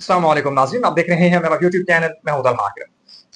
अस्सलाम वालेकुम नाज़रीन, आप देख रहे हैं मेरा यूट्यूब चैनल। मैं हूं हाकिर।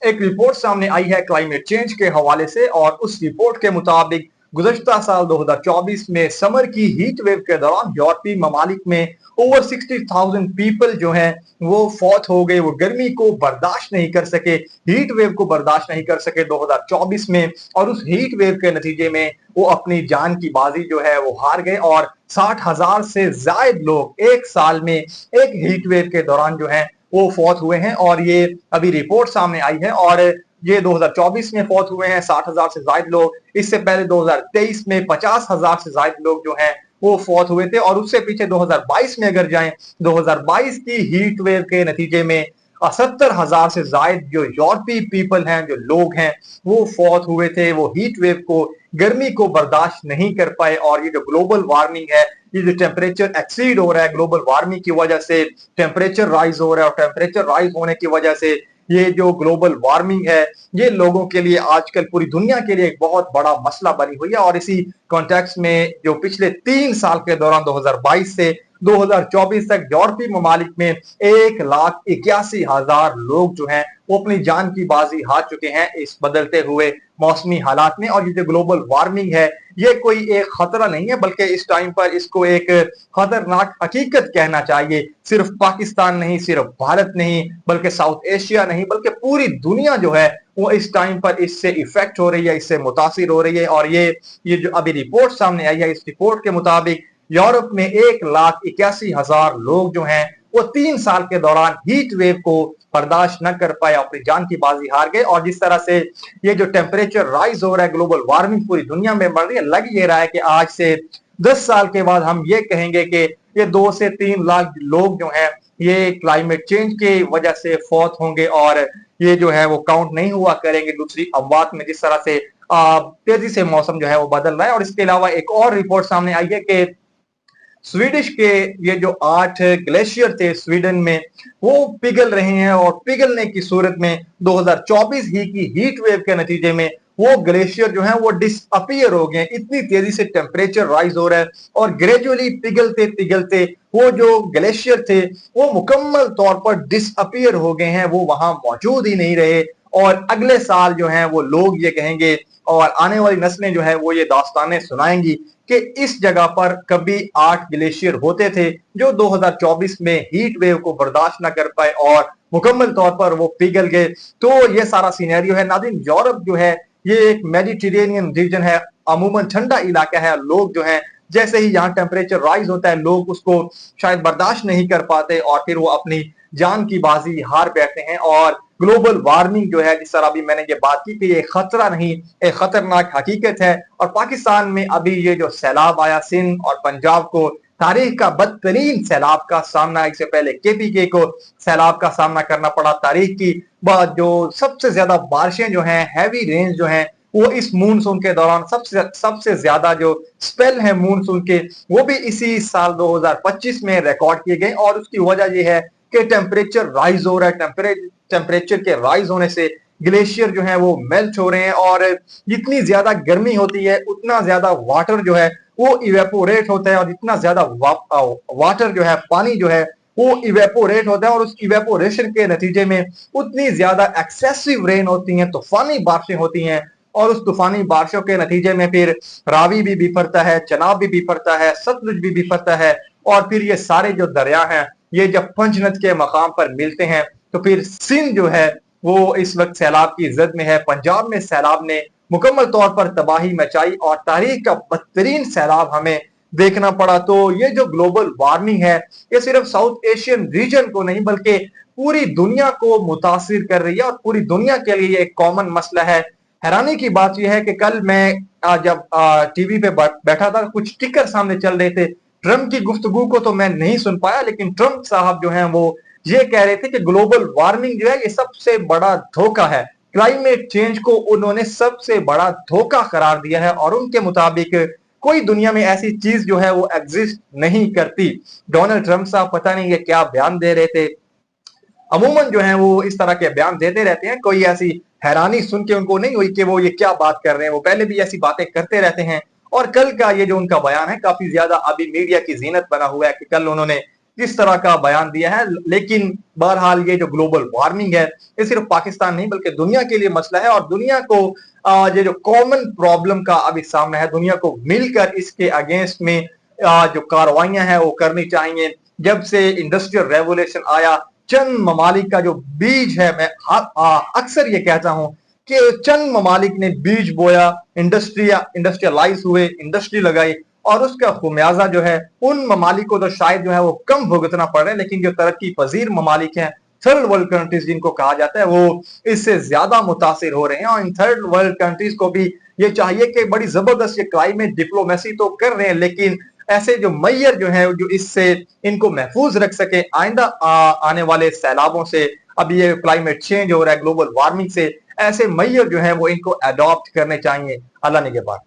एक रिपोर्ट सामने आई है क्लाइमेट चेंज के हवाले से, और उस रिपोर्ट के मुताबिक गुज़श्ता साल 2024 में समर की हीट वेव के दौरान यूरोपीय ममालिक में ओवर 60,000 पीपल जो हैं वो फौत हो गए। वो गर्मी को बर्दाश्त नहीं कर सके, हीट वेव को बर्दाश्त नहीं कर सके 2024 में, और उस हीट वेव के नतीजे में वो अपनी जान की बाजी जो है वो हार गए। और 60,000 से ज्यादा लोग एक साल में एक हीट वेव के दौरान जो है वो फौत हुए हैं। और ये अभी रिपोर्ट सामने आई है, और ये 2024 में फौत हुए हैं 60,000 से ज्यादा लोग। इससे पहले 2023 में 50,000 से ज्यादा लोग जो हैं वो फौत हुए थे। और उससे पीछे 2022 में अगर जाएं, 2022 की हीट वेव के नतीजे में 70,000 से ज्यादा जो यूरोपीय पीपल हैं, जो लोग हैं, वो फौत हुए थे। वो हीट वेव को, गर्मी को बर्दाश्त नहीं कर पाए। और ये जो ग्लोबल वार्मिंग है, ये जो टेम्परेचर एक्सीड हो रहा है ग्लोबल वार्मिंग की वजह से, टेम्परेचर राइज हो रहा है, और टेम्परेचर राइज होने की वजह से ये जो ग्लोबल वार्मिंग है, ये लोगों के लिए, आजकल पूरी दुनिया के लिए एक बहुत बड़ा मसला बनी हुई है। और इसी कॉन्टेक्स्ट में जो पिछले 3 साल के दौरान 2022 से 2024 तक यूरोपीय ममालिक में 1,81,000 लोग जो हैं वो अपनी जान की बाजी हार चुके हैं इस बदलते हुए मौसमी हालात में। और ये जो ग्लोबल वार्मिंग है, ये कोई एक खतरा नहीं है, बल्कि इस टाइम पर इसको एक खतरनाक हकीकत कहना चाहिए। सिर्फ पाकिस्तान नहीं, सिर्फ भारत नहीं, बल्कि साउथ एशिया नहीं, बल्कि पूरी दुनिया जो है वो इस टाइम पर इससे इफेक्ट हो रही है, इससे मुतासिर हो रही है। और ये जो अभी रिपोर्ट सामने आई है, इस रिपोर्ट के मुताबिक यूरोप में 1,81,000 लोग जो हैं वो 3 साल के दौरान हीट वेव को बर्दाश्त न कर पाए, अपनी जान की बाजी हार गए। और जिस तरह से ये जो टेम्परेचर राइज हो रहा है, ग्लोबल वार्मिंग पूरी दुनिया में बढ़ रही है, लग ये रहा है कि आज से 10 साल के बाद हम ये कहेंगे कि ये 2 से 3 लाख लोग जो हैं ये क्लाइमेट चेंज की वजह से फौत होंगे, और ये जो है वो काउंट नहीं हुआ करेंगे दूसरी अमवात में, जिस तरह से तेजी से मौसम जो है वो बदल रहा है। और इसके अलावा एक और रिपोर्ट सामने आई है कि स्वीडिश के ये जो 8 ग्लेशियर थे स्वीडन में, वो पिघल रहे हैं। और पिघलने की सूरत में 2024 ही की हीट वेव के नतीजे में वो ग्लेशियर जो है वो डिसअपियर हो गए। इतनी तेजी से टेम्परेचर राइज हो रहा है, और ग्रेजुअली पिघलते पिघलते वो जो ग्लेशियर थे वो मुकम्मल तौर पर डिसअपियर हो गए हैं, वो वहां मौजूद ही नहीं रहे। और अगले साल जो है वो लोग ये कहेंगे, और आने वाली नस्लें जो है वो ये दास्तानें सुनाएंगी कि इस जगह पर कभी 8 ग्लेशियर होते थे जो 2024 में हीट वेव को बर्दाश्त न कर पाए और मुकम्मल तौर पर वो पिघल गए। तो ये सारा सिनेरियो है नाज़रीन। यूरोप जो है ये एक मेडिटेरेनियन रीजन है, अमूमन ठंडा इलाका है। लोग जो है, जैसे ही यहाँ टेम्परेचर राइज होता है, लोग उसको शायद बर्दाश्त नहीं कर पाते, और फिर वो अपनी जान की बाजी हार बैठते हैं। और ग्लोबल वार्मिंग जो है, जिस तरह अभी मैंने ये बात की कि ये खतरा नहीं, एक खतरनाक हकीकत है। और पाकिस्तान में अभी ये जो सैलाब आया सिंध और पंजाब को, तारीख का बदतरीन सैलाब का सामना, इससे पहले केपीके को सैलाब का सामना करना पड़ा। तारीख की जो सबसे ज्यादा बारिशें जो हैं, हैवी रेंज जो हैं, वो इस मानसून के दौरान सबसे ज्यादा जो स्पेल है मानसून के, वो भी इसी साल 2025 में रिकॉर्ड किए गए। और उसकी वजह यह है कि टेम्परेचर राइज हो रहा है। टेम्परेचर के राइज होने से ग्लेशियर जो है वो मेल्ट हो रहे हैं, और जितनी ज्यादा गर्मी होती है उतना ज्यादा वाटर जो है वो इवेपोरेट होता है। और जितना ज्यादा वाटर जो है, पानी जो है वो इवेपोरेट होता है, और उस इवेपोरेशन के नतीजे में उतनी ज्यादा एक्सेसिव रेन होती है, तूफानी बारिशें होती हैं। और उस तूफानी बारिशों के नतीजे में फिर रावी भी बिफरता है, चनाब भी बिफरता है, सतलुज भी बिफरता है। और फिर ये सारे जो दरिया हैं, ये जब पंचनद के मकाम पर मिलते हैं, तो फिर सिंध जो है वो इस वक्त सैलाब की जद में है। पंजाब में सैलाब ने मुकम्मल तौर पर तबाही मचाई, और तारीख का बदतरीन सैलाब हमें देखना पड़ा। तो ये जो ग्लोबल वार्मिंग है, ये सिर्फ साउथ एशियन रीजन को नहीं, बल्कि पूरी दुनिया को मुतासिर कर रही है, और पूरी दुनिया के लिए एक कॉमन मसला है। हैरानी की बात यह है कि कल मैं जब टीवी पे बैठा था, कुछ टिकर सामने चल रहे थे। ट्रंप की गुफ्तगू को तो मैं नहीं सुन पाया, लेकिन ट्रंप साहब जो हैं वो ये कह रहे थे कि ग्लोबल वार्मिंग जो है ये सबसे बड़ा धोखा है। क्लाइमेट चेंज को उन्होंने सबसे बड़ा धोखा करार दिया है, और उनके मुताबिक कोई दुनिया में ऐसी चीज जो है वो एग्जिस्ट नहीं करती। डोनाल्ड ट्रंप साहब पता नहीं ये क्या बयान दे रहे थे। अमूमन जो है वो इस तरह के बयान देते रहते हैं, कोई ऐसी हैरानी सुन के उनको नहीं हुई कि वो ये क्या बात कर रहे हैं। वो पहले भी ऐसी बातें करते रहते हैं। और कल का ये जो उनका बयान है, काफी ज्यादा अभी मीडिया की जीनत बना हुआ है कि कल उन्होंने किस तरह का बयान दिया है। लेकिन बहरहाल ये जो ग्लोबल वार्मिंग है, ये सिर्फ पाकिस्तान नहीं बल्कि दुनिया के लिए मसला है, और दुनिया को ये जो कॉमन प्रॉब्लम का अभी सामना है, दुनिया को मिलकर इसके अगेंस्ट में जो कार्रवाइयां हैं वो करनी चाहिए। जब से इंडस्ट्रियल रेवोल्यूशन आया, चंद ममालिक का जो बीज है, मैं अक्सर ये कहता हूं कि चंद ममालिक ने बीज बोया, इंडस्ट्रियलाइज हुए, इंडस्ट्री लगाई, और उसका खुमियाजा जो है उन ममालिक को तो शायद जो है वो कम भुगतना पड़ रहा है, लेकिन जो तरक्की पजीर ममालिक हैं, थर्ड वर्ल्ड कंट्रीज जिनको कहा जाता है, वो इससे ज्यादा मुतासिर हो रहे हैं। और इन थर्ड वर्ल्ड कंट्रीज को भी ये चाहिए कि बड़ी जबरदस्त ये क्लाइमेट डिप्लोमेसी तो कर रहे हैं, लेकिन ऐसे जो मैयर जो है जो इससे इनको महफूज रख सके आइंदा आने वाले सैलाबों से, अभी ये क्लाइमेट चेंज हो रहा है, ग्लोबल वार्मिंग से, ऐसे मैयर जो है वो इनको अडॉप्ट करने चाहिए। अल्लाह ने के बाद